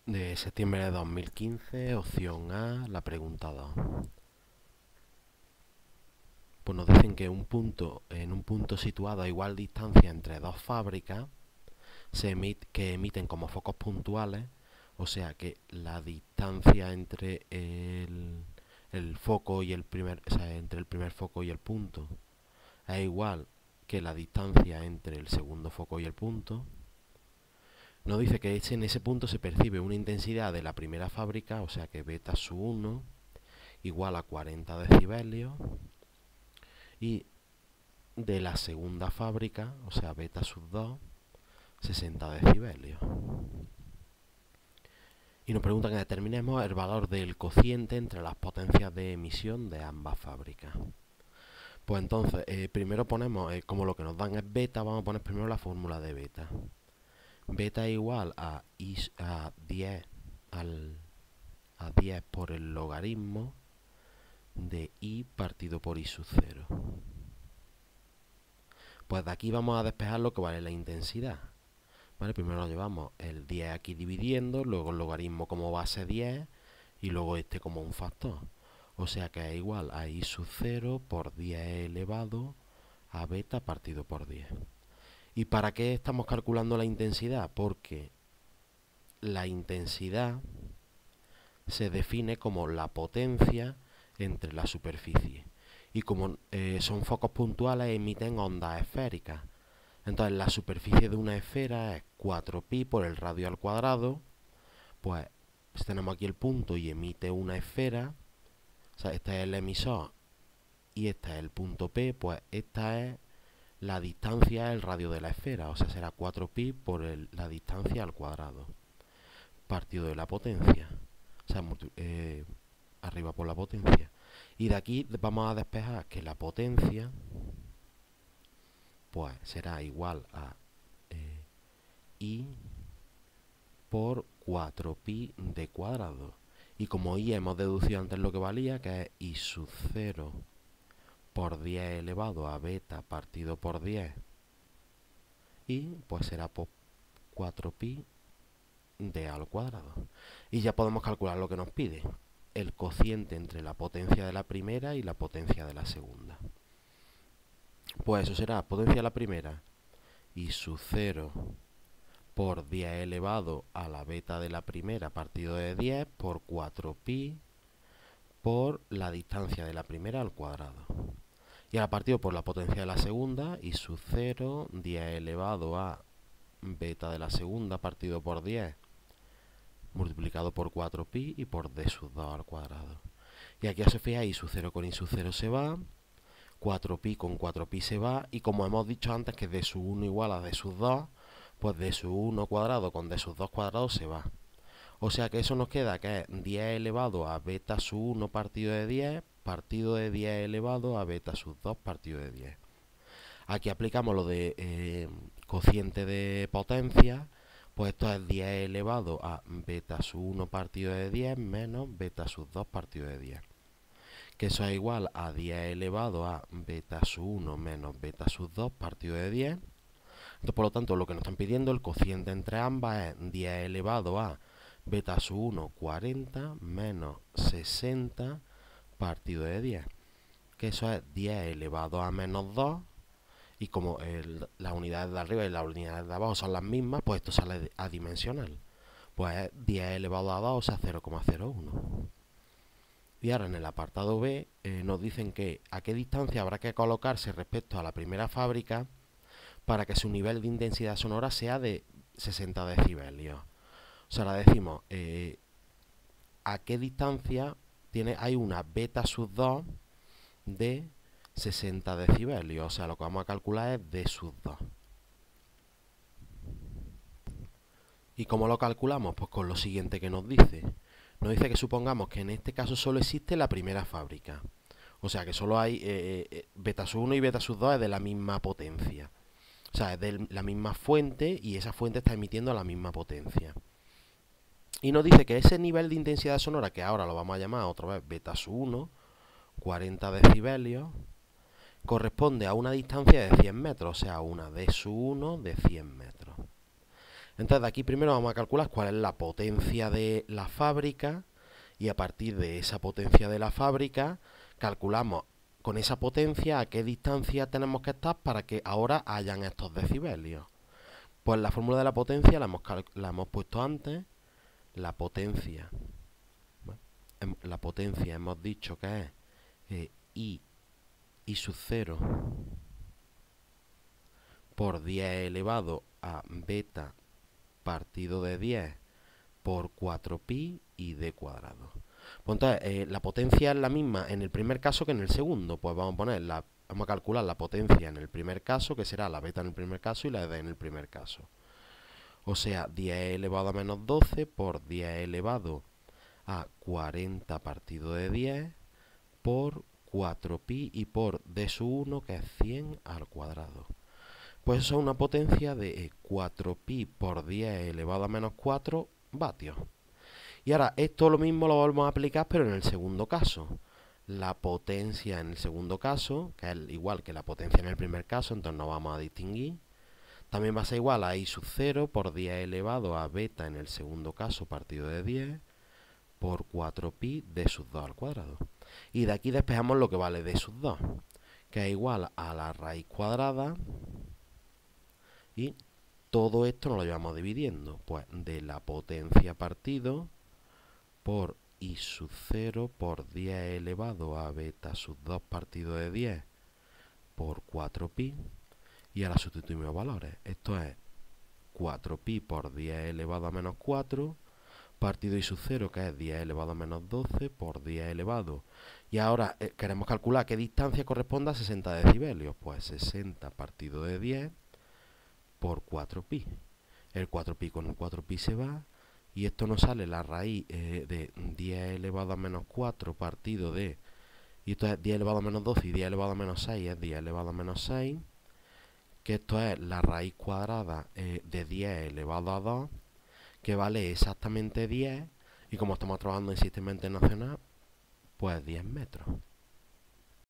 de septiembre de 2015, opción A, la pregunta 2. Pues nos dicen que en un punto situado a igual distancia entre dos fábricas que emiten como focos puntuales, o sea que la distancia entre el foco y el primer, o sea, entre el primer foco y el punto es igual que la distancia entre el segundo foco y el punto. Nos dice que en ese punto se percibe una intensidad de la primera fábrica, o sea que beta sub 1 igual a 40 decibelios, y de la segunda fábrica, o sea beta sub 2, 60 decibelios. Y nos pregunta que determinemos el valor del cociente entre las potencias de emisión de ambas fábricas. Pues entonces, primero ponemos, como lo que nos dan es beta, vamos a poner primero la fórmula de beta. Beta es igual a 10 a 10 por el logaritmo de I partido por I sub 0. Pues de aquí vamos a despejar lo que vale la intensidad. ¿Vale? Primero lo llevamos el 10 aquí dividiendo, luego el logaritmo como base 10 y luego este como un factor. O sea que es igual a I sub 0 por 10 elevado a beta partido por 10. ¿Y para qué estamos calculando la intensidad? Porque la intensidad se define como la potencia entre la superficie. Y como son focos puntuales, emiten ondas esféricas. Entonces la superficie de una esfera es 4pi por el radio al cuadrado. Pues tenemos aquí el punto y emite una esfera. O sea, este es el emisor y este es el punto P. Pues esta es la distancia, el radio de la esfera. O sea, será 4pi por la distancia al cuadrado. Partido de la potencia. O sea, arriba por la potencia. Y de aquí vamos a despejar que la potencia pues será igual a I por 4pi de cuadrado. Y como I hemos deducido antes lo que valía, que es I sub 0 por 10 elevado a beta partido por 10, y pues será por 4pi de A al cuadrado. Y ya podemos calcular lo que nos pide, el cociente entre la potencia de la primera y la potencia de la segunda. Pues eso será potencia de la primera, I sub 0 por 10 elevado a la beta de la primera partido de 10 por 4pi por la distancia de la primera al cuadrado. Y ahora partido por la potencia de la segunda, I sub 0, 10 elevado a beta de la segunda partido por 10 multiplicado por 4pi y por d sub 2 al cuadrado. Y aquí os fijáis, I sub 0 con I sub 0 se va, 4pi con 4pi se va, y como hemos dicho antes que d sub 1 igual a d sub 2, pues d sub 1 cuadrado con d sub 2 cuadrado se va. O sea que eso nos queda que es 10 elevado a beta sub 1 partido de 10, partido de 10 elevado a beta sub 2 partido de 10. Aquí aplicamos lo de cociente de potencia, pues esto es 10 elevado a beta sub 1 partido de 10 menos beta sub 2 partido de 10. Que eso es igual a 10 elevado a beta sub 1 menos beta sub 2 partido de 10. Entonces, por lo tanto, lo que nos están pidiendo, el cociente entre ambas es 10 elevado a beta sub 1, 40 menos 60 partido de 10. Que eso es 10 elevado a menos 2. Y como las unidades de arriba y las unidades de abajo son las mismas, pues esto sale adimensional. Pues es 10 elevado a 2, o sea, 0,01. Y ahora en el apartado B nos dicen que a qué distancia habrá que colocarse respecto a la primera fábrica para que su nivel de intensidad sonora sea de 60 decibelios. O sea, ahora decimos a qué distancia hay una beta sub 2 de 60 decibelios. O sea, lo que vamos a calcular es D sub 2. ¿Y cómo lo calculamos? Pues con lo siguiente que nos dice. Nos dice que supongamos que en este caso solo existe la primera fábrica. O sea, que solo hay beta sub 1 y beta sub 2 es de la misma potencia. O sea, es de la misma fuente y esa fuente está emitiendo a la misma potencia. Y nos dice que ese nivel de intensidad sonora, que ahora lo vamos a llamar otra vez beta sub 1, 40 decibelios, corresponde a una distancia de 100 metros, o sea, una D sub 1 de 100 metros. Entonces de aquí primero vamos a calcular cuál es la potencia de la fábrica y a partir de esa potencia de la fábrica calculamos con esa potencia a qué distancia tenemos que estar para que ahora hayan estos decibelios. Pues la fórmula de la potencia la hemos puesto antes. La potencia, bueno, la potencia hemos dicho que es I sub 0 por 10 elevado a beta partido de 10 por 4pi y d cuadrado. Pues entonces, la potencia es la misma en el primer caso que en el segundo. Pues vamos a calcular la potencia en el primer caso, que será la beta en el primer caso y la d en el primer caso. O sea, 10 elevado a menos 12 por 10 elevado a 40 partido de 10 por 4pi y por d sub 1, que es 100 al cuadrado. Pues eso es una potencia de 4pi por 10 elevado a menos 4 vatios. Y ahora, esto lo mismo lo volvemos a aplicar, pero en el segundo caso. La potencia en el segundo caso, que es igual que la potencia en el primer caso, entonces no vamos a distinguir. También va a ser igual a I sub 0 por 10 elevado a beta en el segundo caso partido de 10 por 4pi d sub 2 al cuadrado. Y de aquí despejamos lo que vale d sub 2, que es igual a la raíz cuadrada, y todo esto nos lo llevamos dividiendo, pues de la potencia partido por I sub 0 por 10 elevado a beta sub 2 partido de 10 por 4pi, y ahora sustituimos valores. Esto es 4pi por 10 elevado a menos 4 partido I sub 0, que es 10 elevado a menos 12 por 10 elevado. Y ahora queremos calcular qué distancia corresponde a 60 decibelios. Pues 60 partido de 10 por 4pi. El 4pi con el 4pi se va. Y esto nos sale la raíz de 10 elevado a menos 4 partido de... Y esto es 10 elevado a menos 12 y 10 elevado a menos 6 es 10 elevado a menos 6. Que esto es la raíz cuadrada de 10 elevado a 2, que vale exactamente 10, y como estamos trabajando en sistema internacional, pues 10 metros.